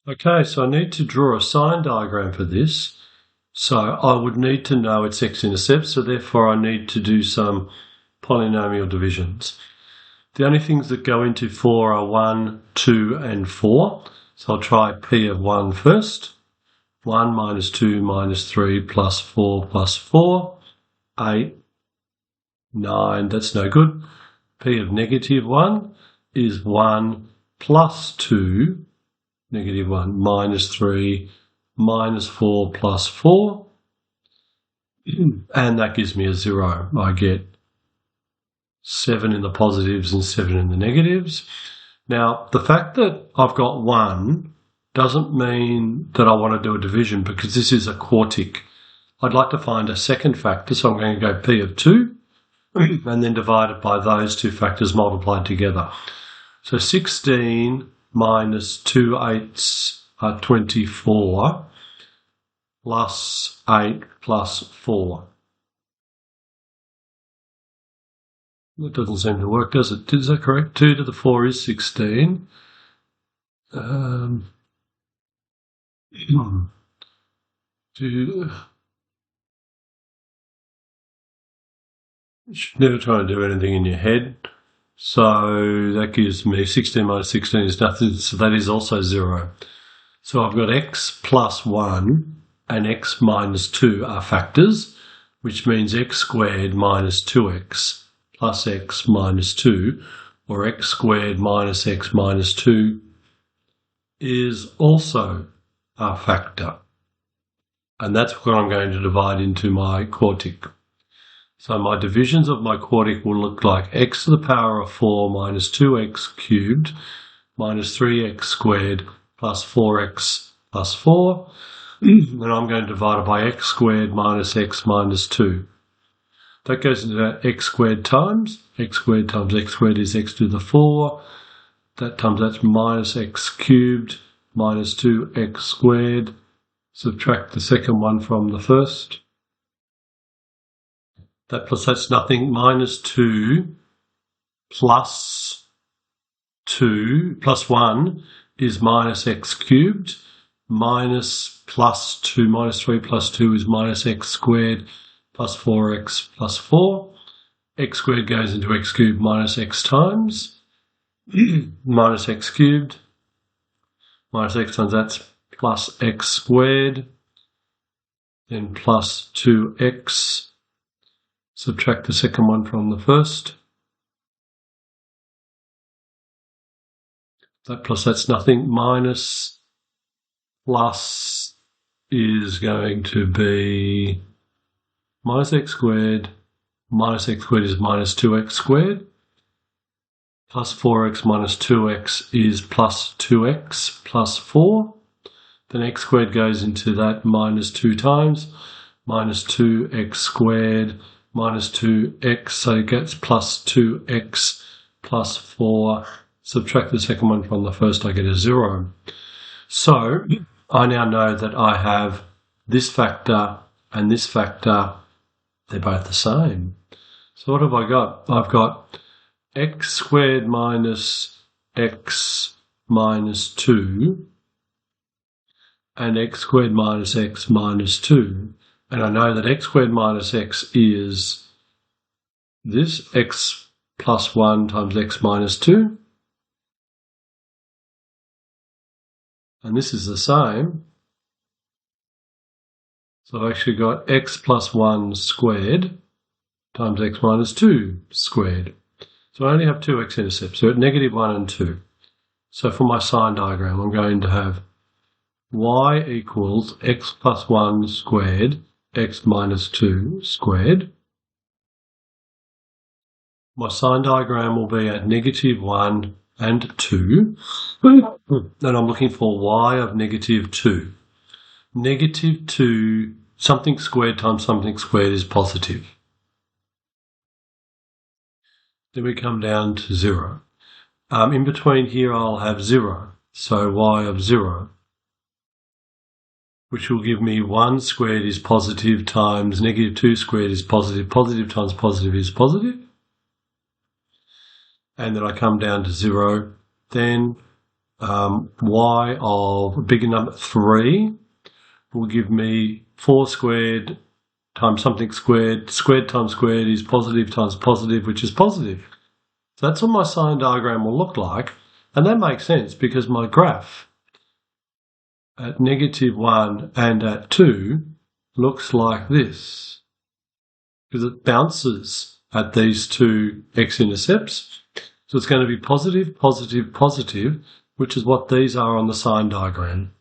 Okay, so I need to draw a sign diagram for this. So I would need to know its x-intercept, so therefore I need to do some polynomial divisions. The only things that go into 4 are 1, 2 and 4. So I'll try p of 1 first. 1 minus 2 minus 3 plus 4 plus 4. 8, 9, that's no good. P of negative 1 is 1 plus 2, negative 1, minus 3, minus 4 plus 4. And that gives me a 0. I get 7 in the positives and 7 in the negatives. Now, the fact that I've got 1 doesn't mean that I want to do a division because this is a quartic. I'd like to find a second factor, so I'm going to go p of 2 and then divide it by those two factors multiplied together. So 16 minus 2 eighths are 24 plus 8 plus 4. That doesn't seem to work, does it? Is that correct? 2 to the 4 is 16. You should never try and do anything in your head. So that gives me 16 minus 16 is nothing, so that is also 0. So I've got x plus 1 and x minus 2 are factors, which means x squared minus 2x plus x minus 2, or x squared minus x minus 2, is also a factor. And that's what I'm going to divide into my quartic. So my divisions of my quartic will look like x to the power of 4 minus 2x cubed minus 3x squared plus 4x plus 4. And I'm going to divide it by x squared minus x minus 2. That goes into that x squared times x squared is x to the 4. That times that's minus x cubed minus 2x squared. Subtract the second one from the first. That plus that's nothing. Minus 2 plus 2 plus 1 is minus x cubed. Minus plus 2 minus 3 plus 2 is minus x squared plus 4x plus 4. X squared goes into x cubed minus x times. Minus x cubed. Minus x times that's plus x squared. Then plus 2x. Subtract the second one from the first. That plus that's nothing. Minus plus is going to be minus x squared. Minus x squared is minus 2x squared. Plus 4x minus 2x is plus 2x plus 4. Then x squared goes into that minus 2 times. Minus 2x squared minus 2x, so it gets plus 2x plus 4. Subtract the second one from the first, I get a 0. So I now know that I have this factor and this factor, they're both the same. So what have I got? I've got x squared minus x minus 2 and x squared minus x minus 2. And I know that x squared minus x is this, x plus 1 times x minus 2. And this is the same. So I've actually got x plus 1 squared times x minus 2 squared. So I only have two x-intercepts, so at negative 1 and 2. So for my sign diagram, I'm going to have y equals x plus 1 squared, x minus 2 squared. My sign diagram will be at negative 1 and 2. And I'm looking for y of negative 2. Negative 2, something squared times something squared is positive. Then we come down to 0. In between here I'll have 0, so y of 0, which will give me 1 squared is positive times negative 2 squared is positive. Positive times positive is positive. And then I come down to 0. Then y of a bigger number 3 will give me 4 squared times something squared. Squared times squared is positive times positive, which is positive. So that's what my sine diagram will look like. And that makes sense because my graph at -1 and at 2 looks like this, because it bounces at these two x-intercepts. So it's going to be positive, positive, positive, which is what these are on the sine diagram.